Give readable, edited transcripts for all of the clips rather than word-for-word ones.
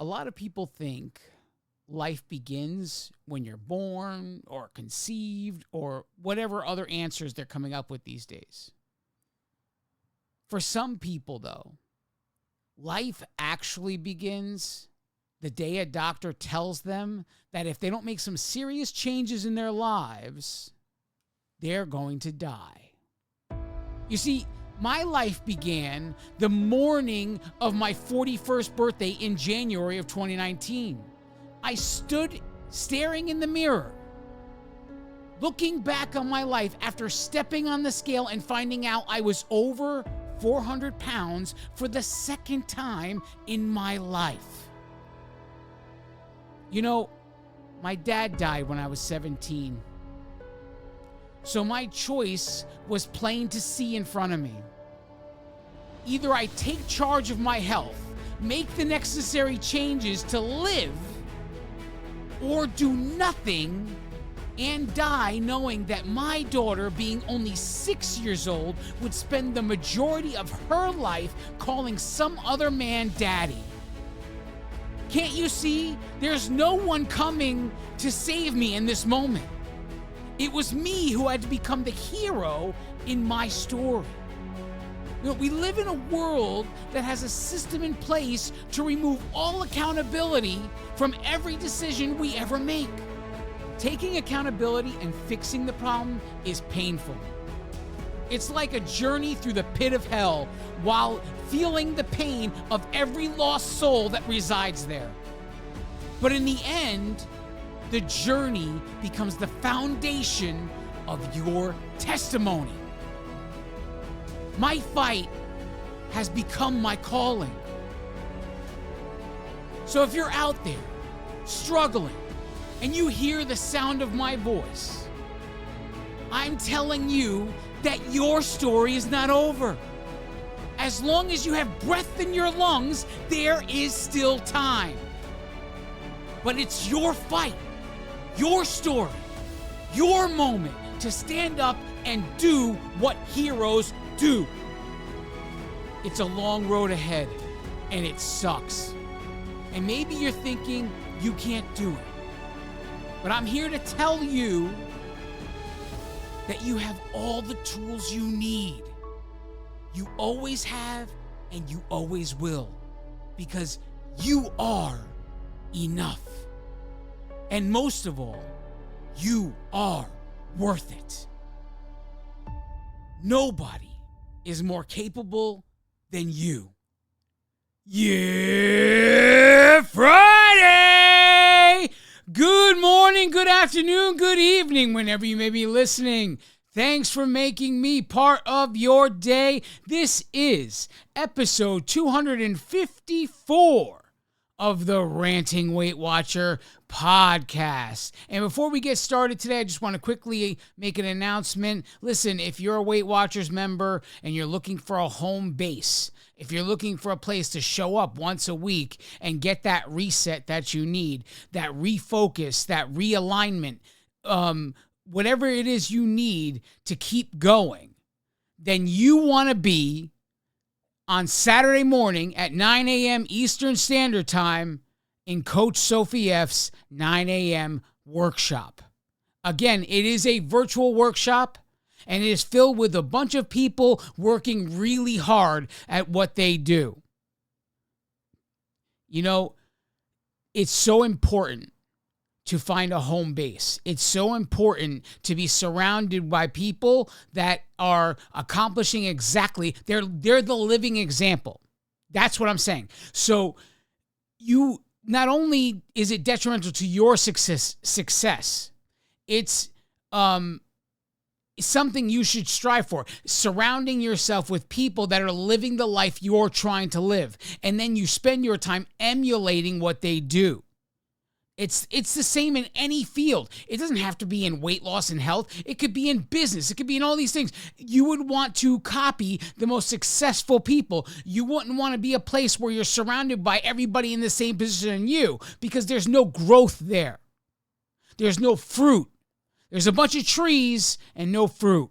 A lot of people think life begins when you're born or conceived or whatever other answers they're coming up with these days. For some people, though, life actually begins the day a doctor tells them that if they don't make some serious changes in their lives, they're going to die. You see, my life began the morning of my 41st birthday in January of 2019. I stood staring in the mirror, looking back on my life after stepping on the scale and finding out I was over 400 pounds for the second time in my life. You know, my dad died when I was 17. So my choice was plain to see in front of me. Either I take charge of my health, make the necessary changes to live, or do nothing and die knowing that my daughter, being only 6 years old, would spend the majority of her life calling some other man daddy. Can't you see? There's no one coming to save me in this moment. It was me who had to become the hero in my story. You know, we live in a world that has a system in place to remove all accountability from every decision we ever make. Taking accountability and fixing the problem is painful. It's like a journey through the pit of hell while feeling the pain of every lost soul that resides there. But in the end, the journey becomes the foundation of your testimony. My fight has become my calling. So if you're out there struggling and you hear the sound of my voice, I'm telling you that your story is not over. As long as you have breath in your lungs, there is still time. But it's your fight, your story, your moment to stand up and do what heroes do. It's a long road ahead, and it sucks. And maybe you're thinking you can't do it. But I'm here to tell you that you have all the tools you need. You always have, and you always will, because you are enough. And most of all, you are worth it. Nobody is more capable than you. Yeah, Friday! Good morning, good afternoon, good evening, whenever you may be listening. Thanks for making me part of your day. This is episode 254 of the Ranting Weight Watcher podcast. And before we get started today, I just want to quickly make an announcement. Listen, if you're a Weight Watchers member and you're looking for a home base, if you're looking for a place to show up once a week and get that reset that you need, that refocus, that realignment, whatever it is you need to keep going, then you want to be on Saturday morning at 9 a.m. Eastern Standard Time in Coach Sophie F's 9 a.m. workshop. Again, it is a virtual workshop, and it is filled with a bunch of people working really hard at what they do. You know, it's so important to find a home base. It's so important to be surrounded by people that are accomplishing exactly, they're the living example. That's what I'm saying. So you, not only is it detrimental to your success, it's something you should strive for, surrounding yourself with people that are living the life you're trying to live. And then you spend your time emulating what they do. It's the same in any field. It doesn't have to be in weight loss and health. It could be in business. It could be in all these things. You would want to copy the most successful people. You wouldn't want to be a place where you're surrounded by everybody in the same position as you, because there's no growth there. There's no fruit. There's a bunch of trees and no fruit.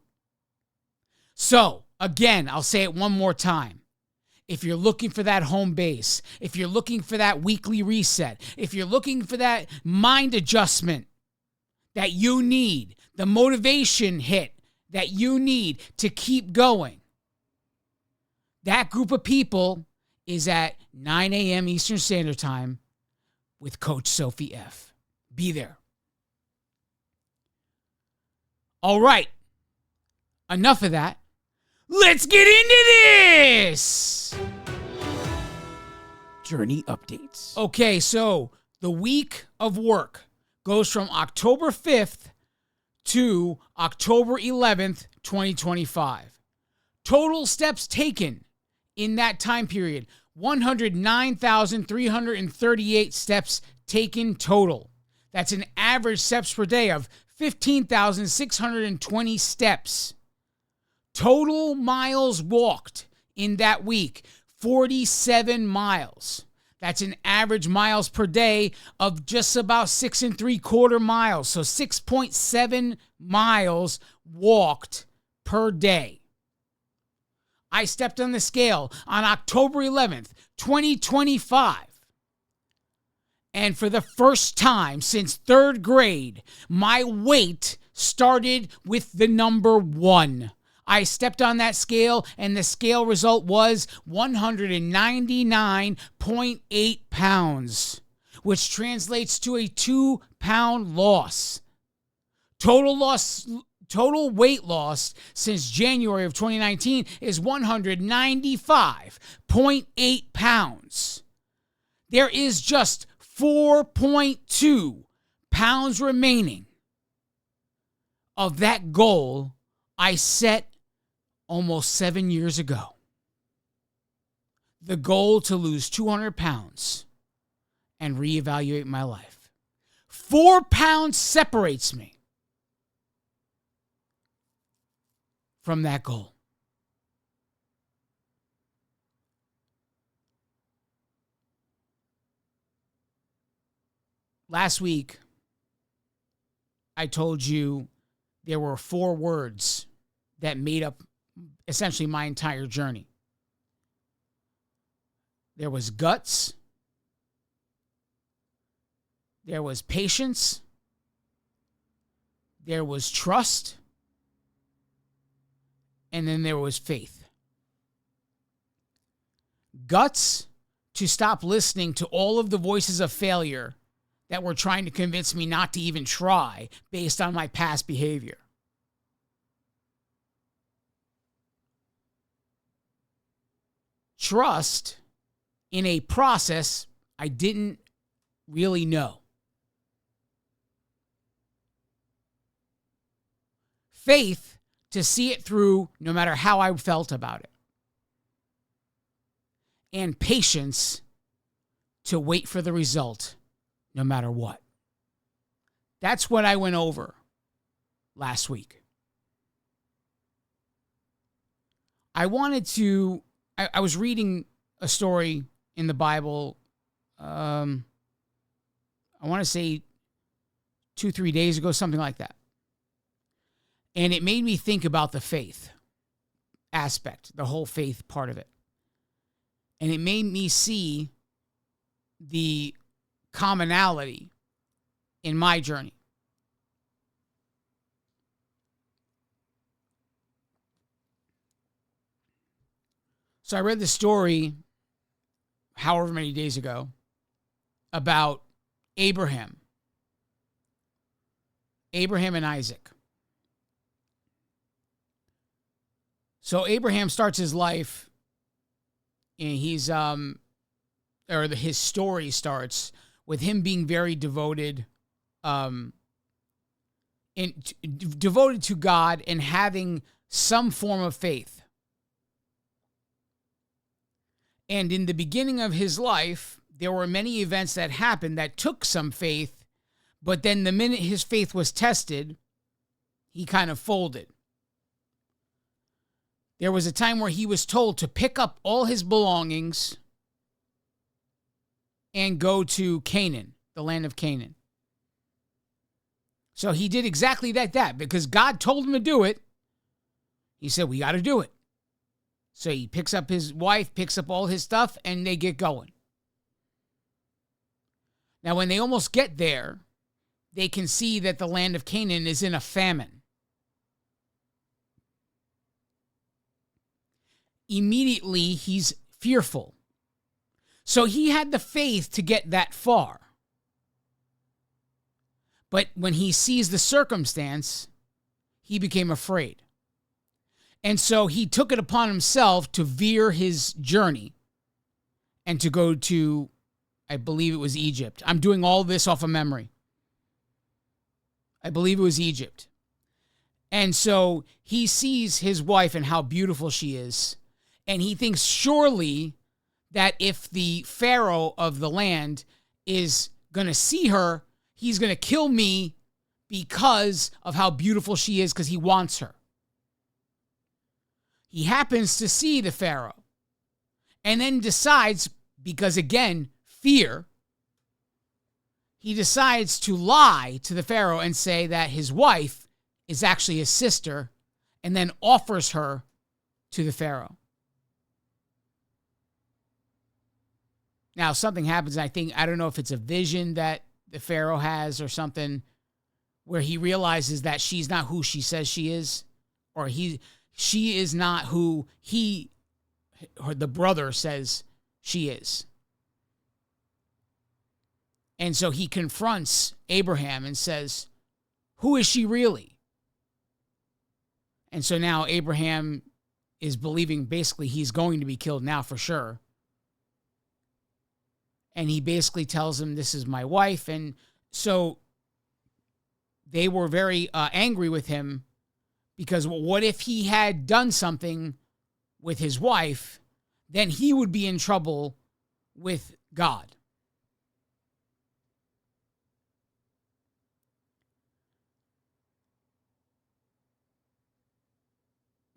So, again, I'll say it one more time. if you're looking for that home base, if you're looking for that weekly reset, if you're looking for that mind adjustment that you need, the motivation hit that you need to keep going, that group of people is at 9 a.m. Eastern Standard Time with Coach Sophie F. Be there. All right. Enough of that. Let's get into this! Journey updates. Okay, so the week of work goes from October 5th to October 11th, 2025. Total steps taken in that time period, 109,338 steps taken total. That's an average steps per day of 15,620 steps. Total miles walked in that week, 47 miles. That's an average miles per day of just about 6.75 miles. So 6.7 miles walked per day. I stepped on the scale on October 11th, 2025. And for the first time since third grade, my weight started with the number 1. I stepped on that scale, and the scale result was 199.8 pounds, which translates to a 2-pound loss. Total weight loss since January of 2019 is 195.8 pounds. There is just 4.2 pounds remaining of that goal I set almost 7 years ago. The goal to lose 200 pounds and reevaluate my life. 4 pounds separates me from that goal. Last week, I told you there were 4 words that made up essentially my entire journey. There was guts. There was patience. There was trust. And then there was faith. Guts, to stop listening to all of the voices of failure that were trying to convince me not to even try based on my past behavior. Trust in a process I didn't really know. Faith to see it through no matter how I felt about it. And patience to wait for the result no matter what. That's what I went over last week. I was reading a story in the Bible, I want to say 2-3 days ago, something like that. And it made me think about the faith aspect, the whole faith part of it. And it made me see the commonality in my journey. So I read the story however many days ago about Abraham and Isaac. So Abraham starts his life, and his story starts with him being very devoted, devoted to God and having some form of faith. And in the beginning of his life, there were many events that happened that took some faith, but then the minute his faith was tested, he kind of folded. There was a time where he was told to pick up all his belongings and go to Canaan, the land of Canaan. So he did exactly that because God told him to do it. He said, we got to do it. So he picks up his wife, picks up all his stuff, and they get going. Now, when they almost get there, they can see that the land of Canaan is in a famine. Immediately, he's fearful. So he had the faith to get that far. But when he sees the circumstance, he became afraid. And so he took it upon himself to veer his journey and to go to, I believe it was Egypt. I'm doing all this off of memory. I believe it was Egypt. And so he sees his wife and how beautiful she is. And he thinks surely that if the Pharaoh of the land is going to see her, he's going to kill me because of how beautiful she is, because he wants her. He happens to see the Pharaoh and then decides, because again, fear, he decides to lie to the Pharaoh and say that his wife is actually his sister, and then offers her to the Pharaoh. Now, something happens, I don't know if it's a vision that the Pharaoh has or something, where he realizes that she's not who she says she is, or she is not who the brother says she is. And so he confronts Abraham and says, who is she really? And so now Abraham is believing basically he's going to be killed now for sure. And he basically tells him, this is my wife. And so they were very angry with him, because what if he had done something with his wife? Then he would be in trouble with God.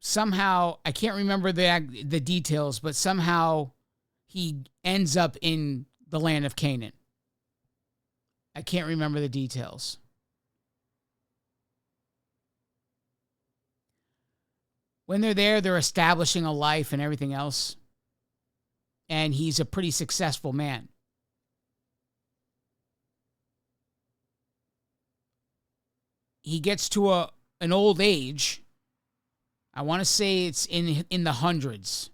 Somehow, I can't remember the details, but somehow he ends up in the land of Canaan. I can't remember the details. When they're there, they're establishing a life and everything else. And he's a pretty successful man. He gets to an old age. I want to say it's in the hundreds.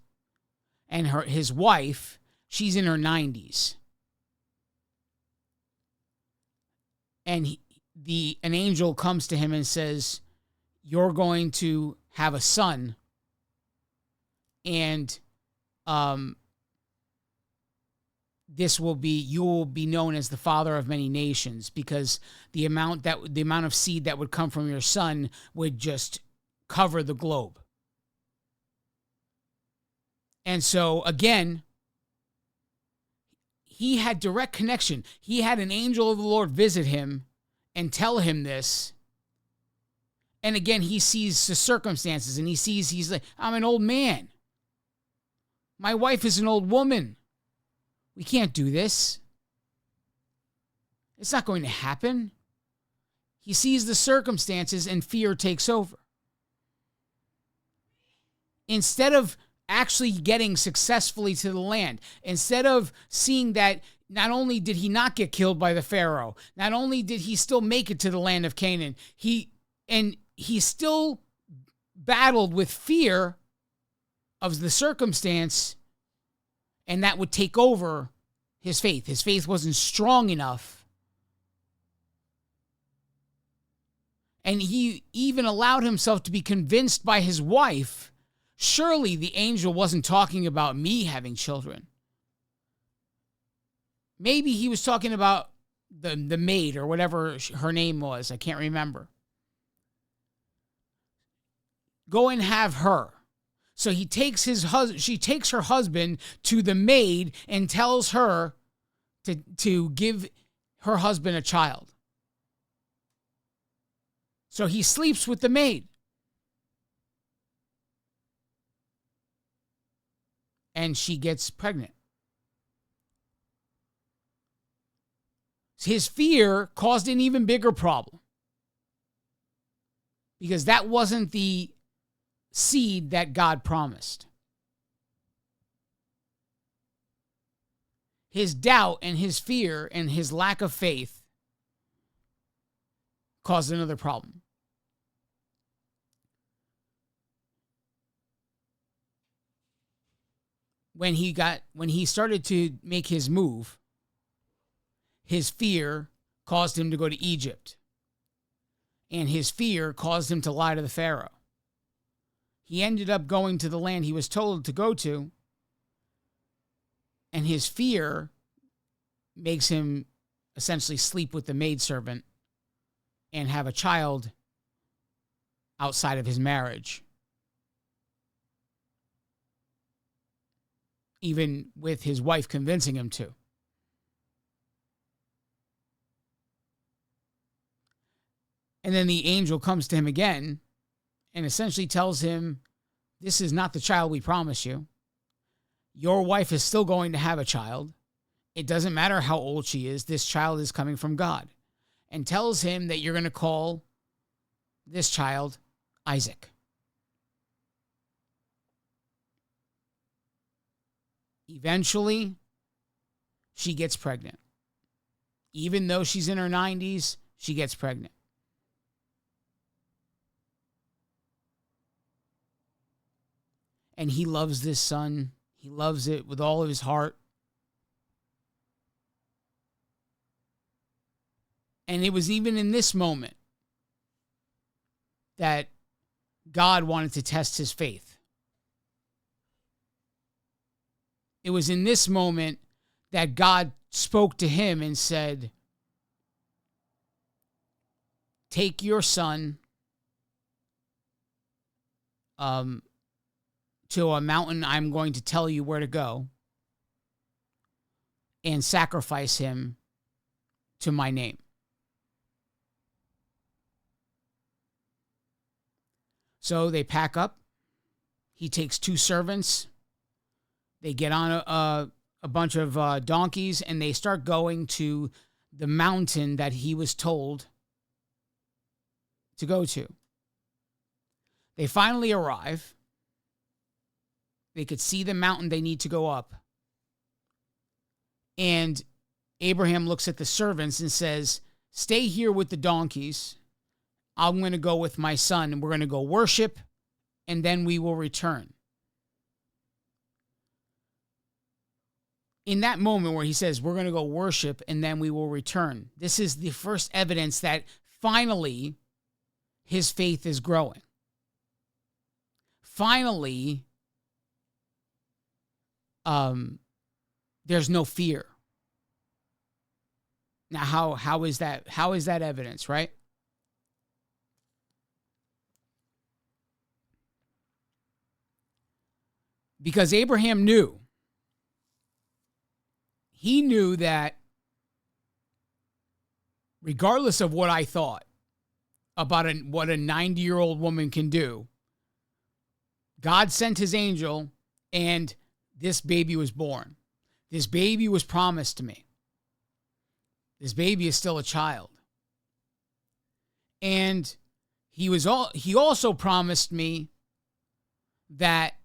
And his wife, she's in her 90s. And an angel comes to him and says, you're going to have a son, and you will be known as the father of many nations, because the amount of seed that would come from your son would just cover the globe. And so again, he had direct connection. He had an angel of the Lord visit him and tell him this. And again, he sees the circumstances, and he's like, I'm an old man. My wife is an old woman. We can't do this. It's not going to happen. He sees the circumstances, and fear takes over. Instead of actually getting successfully to the land, instead of seeing that not only did he not get killed by the Pharaoh, not only did he still make it to the land of Canaan, he still battled with fear of the circumstance, and that would take over his faith. His faith wasn't strong enough. And he even allowed himself to be convinced by his wife, surely the angel wasn't talking about me having children. Maybe he was talking about the maid or whatever her name was. I can't remember. Go and have her. So he takes she takes her husband to the maid and tells her to give her husband a child. So he sleeps with the maid. And she gets pregnant. His fear caused an even bigger problem, because that wasn't the seed that God promised. his doubt and his fear and his lack of faith caused another problem. When he started to make his move, his fear caused him to go to Egypt. And his fear caused him to lie to the Pharaoh. He ended up going to the land he was told to go to. And his fear makes him essentially sleep with the maidservant and have a child outside of his marriage. Even with his wife convincing him to. And then the angel comes to him again and essentially tells him, this is not the child we promised you. Your wife is still going to have a child. It doesn't matter how old she is. This child is coming from God. And tells him that you're going to call this child Isaac. Eventually, she gets pregnant. Even though she's in her 90s, she gets pregnant. And he loves this son. He loves it with all of his heart. And it was even in this moment that God wanted to test his faith. It was in this moment that God spoke to him and said, take your son to a mountain I'm going to tell you where to go and sacrifice him to my name. So they pack up. He takes 2 servants. They get on a bunch of donkeys and they start going to the mountain that he was told to go to. They finally arrive. They could see the mountain they need to go up. And Abraham looks at the servants and says, stay here with the donkeys. I'm going to go with my son and we're going to go worship and then we will return. In that moment where he says, we're going to go worship and then we will return, this is the first evidence that finally his faith is growing. Finally, there's no fear. Now, how is that? How is that evidence, right? Because Abraham knew. He knew that regardless of what I thought about what a 90-year-old woman can do, God sent his angel and this baby was born. This baby was promised to me. This baby is still a child. And he also promised me that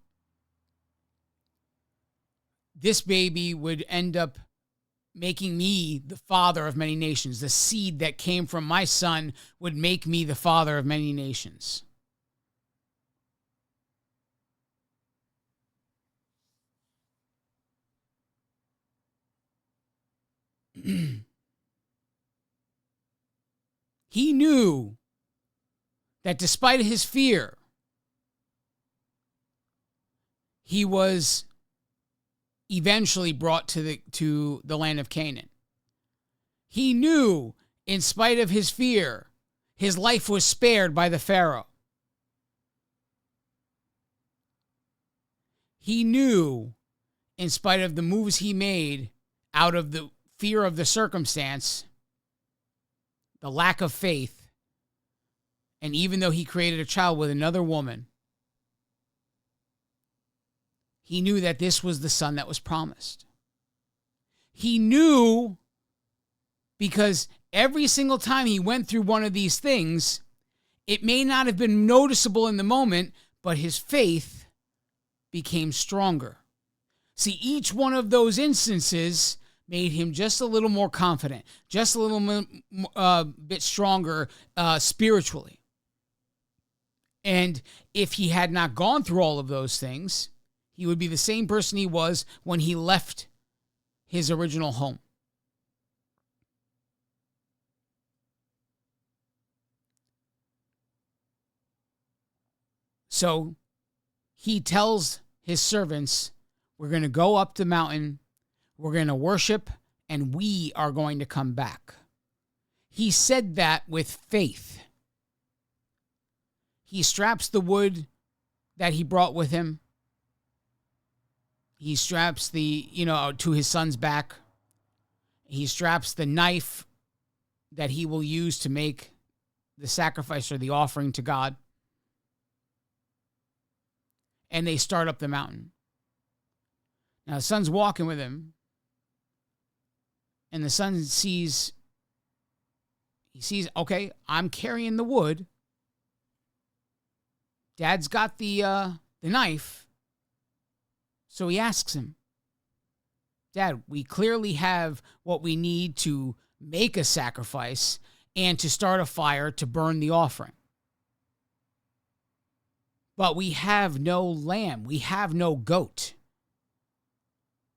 this baby would end up making me the father of many nations. The seed that came from my son would make me the father of many nations. He knew that despite his fear, he was eventually brought to the land of Canaan. He knew, in spite of his fear, his life was spared by the Pharaoh. He knew, in spite of the moves he made out of the fear of the circumstance, the lack of faith, and even though he created a child with another woman, he knew that this was the son that was promised. He knew because every single time he went through one of these things, it may not have been noticeable in the moment, but his faith became stronger. See, each one of those instances made him just a little more confident, just a little bit stronger spiritually. And if he had not gone through all of those things, he would be the same person he was when he left his original home. So he tells his servants, we're going to go up the mountain, we're going to worship, and we are going to come back. He said that with faith. He straps the wood that he brought with him. He straps to his son's back. He straps the knife that he will use to make the sacrifice or the offering to God. And they start up the mountain. Now, the son's walking with him. And the son sees, okay, I'm carrying the wood. Dad's got the knife. So he asks him, Dad, we clearly have what we need to make a sacrifice and to start a fire to burn the offering. But we have no lamb. We have no goat.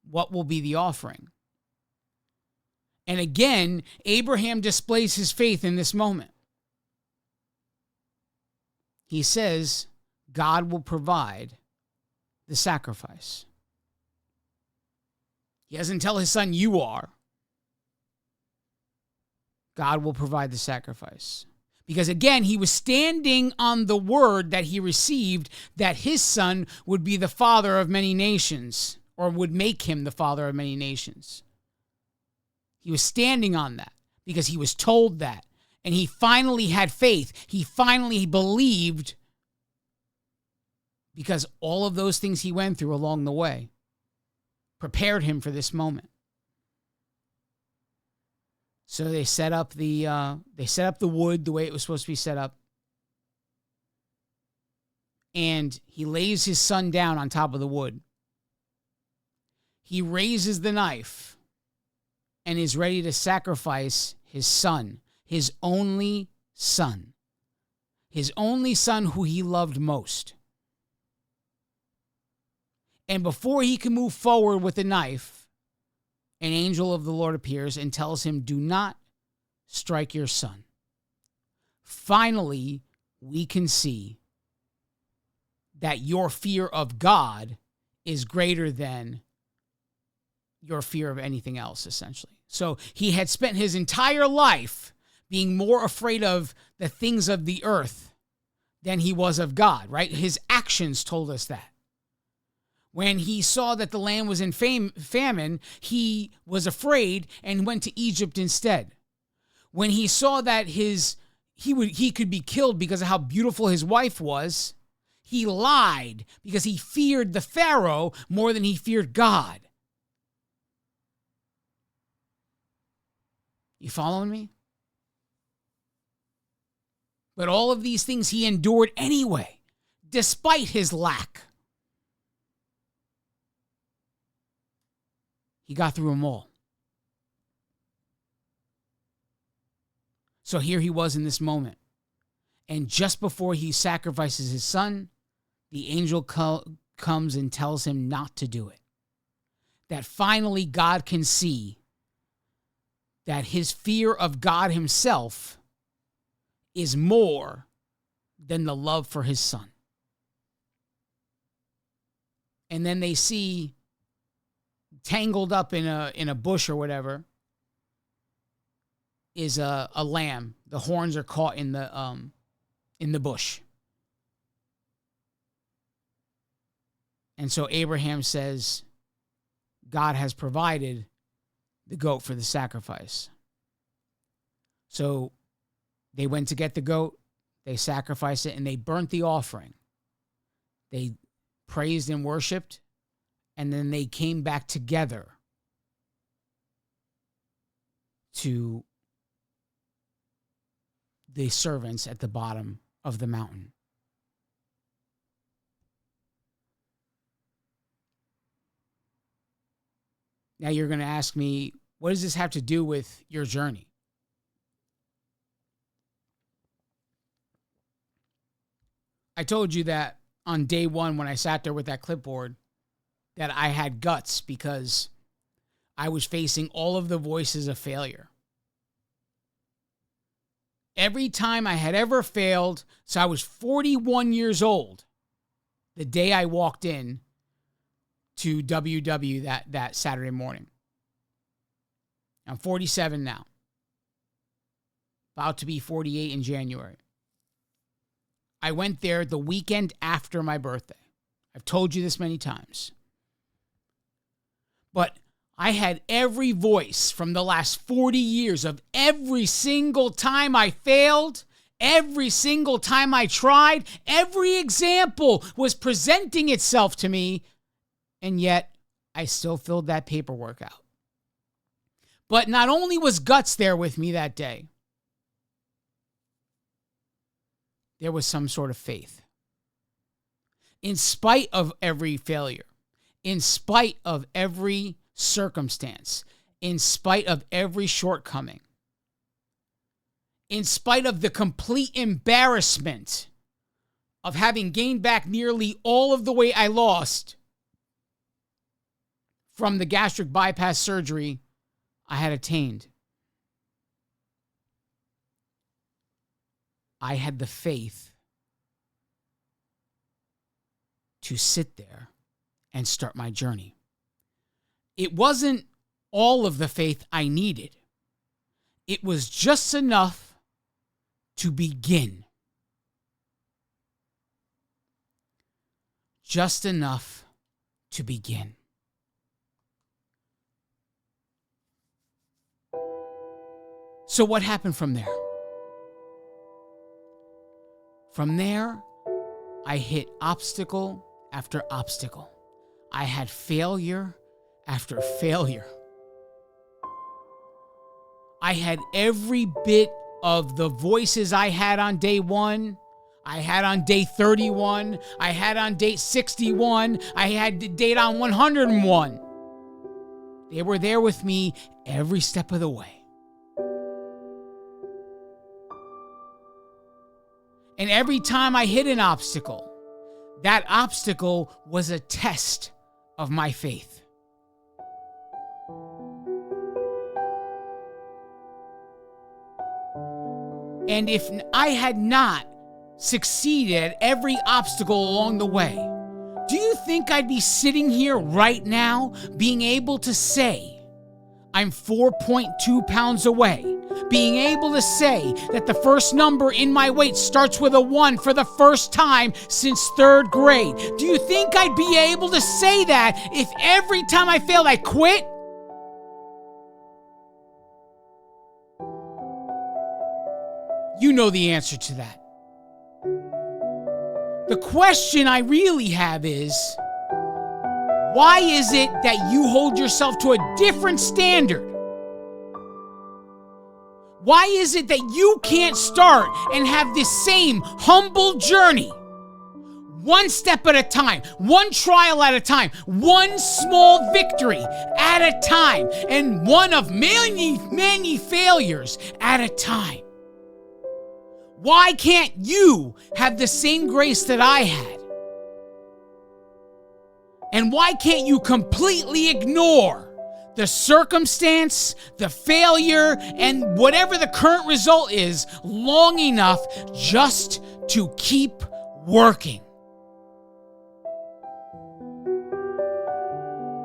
What will be the offering? And again, Abraham displays his faith in this moment. He says, God will provide the sacrifice. He doesn't tell his son, you are. God will provide the sacrifice. Because again, he was standing on the word that he received that his son would be the father of many nations, or would make him the father of many nations. He was standing on that because he was told that. And he finally had faith. He finally believed, because all of those things he went through along the way prepared him for this moment. So they set up the wood the way it was supposed to be set up. And he lays his son down on top of the wood. He raises the knife and is ready to sacrifice his son, his only son who he loved most. And before he can move forward with the knife, an angel of the Lord appears and tells him, do not strike your son. Finally, we can see that your fear of God is greater than your fear of anything else, essentially. So he had spent his entire life being more afraid of the things of the earth than he was of God, right? His actions told us that. When he saw that the land was in famine, he was afraid and went to Egypt instead. When he saw that he could be killed because of how beautiful his wife was, he lied because he feared the Pharaoh more than he feared God. You following me? But all of these things he endured anyway, despite his lack. He got through them all. So here he was in this moment. And just before he sacrifices his son, the angel comes and tells him not to do it. That finally God can see that his fear of God himself is more than the love for his son. And then they see, tangled up in a bush or whatever, is a lamb. The horns are caught in the bush. And so Abraham says, God has provided the goat for the sacrifice. So they went to get the goat, they sacrificed it, and they burnt the offering. They praised and worshiped, and then they came back together to the servants at the bottom of the mountain. Now you're going to ask me, what does this have to do with your journey? I told you that on day one when I sat there with that clipboard that I had guts because I was facing all of the voices of failure. Every time I had ever failed, so I was 41 years old the day I walked in to WW that Saturday morning. I'm 47 now. About to be 48 in January. I went there the weekend after my birthday. I've told you this many times. But I had every voice from the last 40 years of every single time I failed, every single time I tried, every example was presenting itself to me, and yet I still filled that paperwork out. But not only was guts there with me that day, there was some sort of faith. In spite of every failure, in spite of every circumstance, in spite of every shortcoming, in spite of the complete embarrassment of having gained back nearly all of the weight I lost from the gastric bypass surgery I had attained, I had the faith to sit there and start my journey. It wasn't all of the faith I needed. It was just enough to begin. Just enough to begin. So what happened from there? From there, I hit obstacle after obstacle. I had failure after failure. I had every bit of the voices I had on day one, I had on day 31, I had on day 61, I had the date on 101. They were there with me every step of the way. And every time I hit an obstacle, that obstacle was a test of my faith. And if I had not succeeded at every obstacle along the way, do you think I'd be sitting here right now being able to say I'm 4.2 pounds away? Being able to say that the first number in my weight starts with a 1 for the first time since 3rd grade. Do you think I'd be able to say that if every time I failed I quit? You know the answer to that. The question I really have is, why is it that you hold yourself to a different standard? Why is it that you can't start and have this same humble journey? One step at a time, one trial at a time, one small victory at a time, and one of many failures at a time. Why can't you have the same grace that I had? And why can't you completely ignore the circumstance, the failure, and whatever the current result is long enough just to keep working?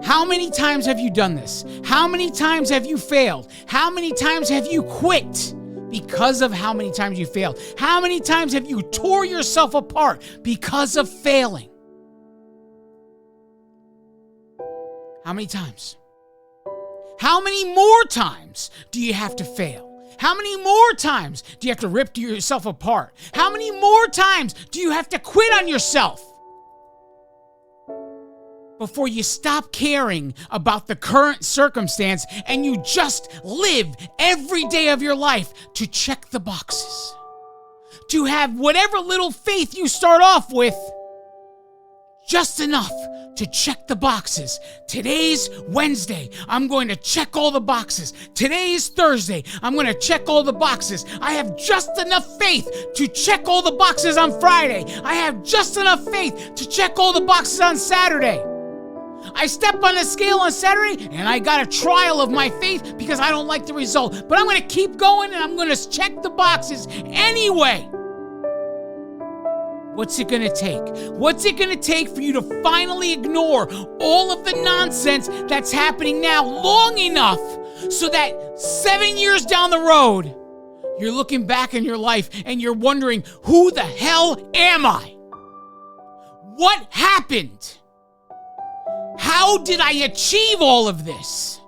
How many times have you done this? How many times have you failed? How many times have you quit because of how many times you failed? How many times have you tore yourself apart because of failing? How many times? How many more times do you have to fail? How many more times do you have to rip yourself apart? How many more times do you have to quit on yourself before you stop caring about the current circumstance and you just live every day of your life to check the boxes? To have whatever little faith you start off with just enough to check the boxes. Today's Wednesday. I'm going to check all the boxes. Today's Thursday. I'm going to check all the boxes. I have just enough faith to check all the boxes on Friday. I have just enough faith to check all the boxes on Saturday. I step on the scale on Saturday and I got a trial of my faith because I don't like the result. But I'm going to keep going and I'm going to check the boxes anyway. What's it going to take? What's it going to take for you to finally ignore all of the nonsense that's happening now long enough so that 7 years down the road, you're looking back in your life and you're wondering, who the hell am I? What happened? How did I achieve all of this?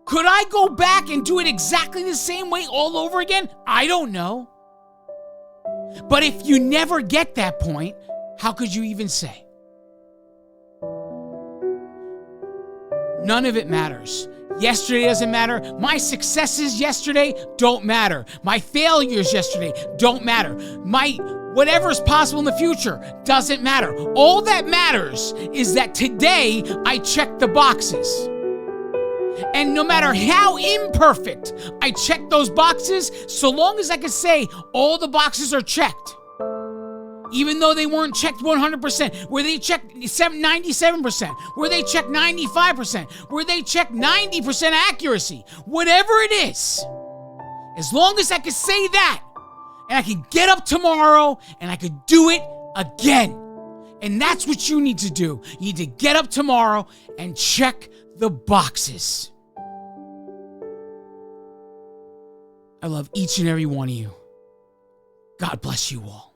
Could I go back and do it exactly the same way all over again? I don't know. But if you never get that point, how could you even say? None of it matters. Yesterday doesn't matter. My successes yesterday don't matter. My failures yesterday don't matter. My whatever's possible in the future doesn't matter. All that matters is that today I check the boxes. And no matter how imperfect I check those boxes, so long as I can say all the boxes are checked, even though they weren't checked 100%, where they checked 97%, where they checked 95%, where they checked 90% accuracy, whatever it is, as long as I can say that, and I can get up tomorrow and I can do it again. And that's what you need to do. You need to get up tomorrow and check the boxes. I love each and every one of you. God bless you all.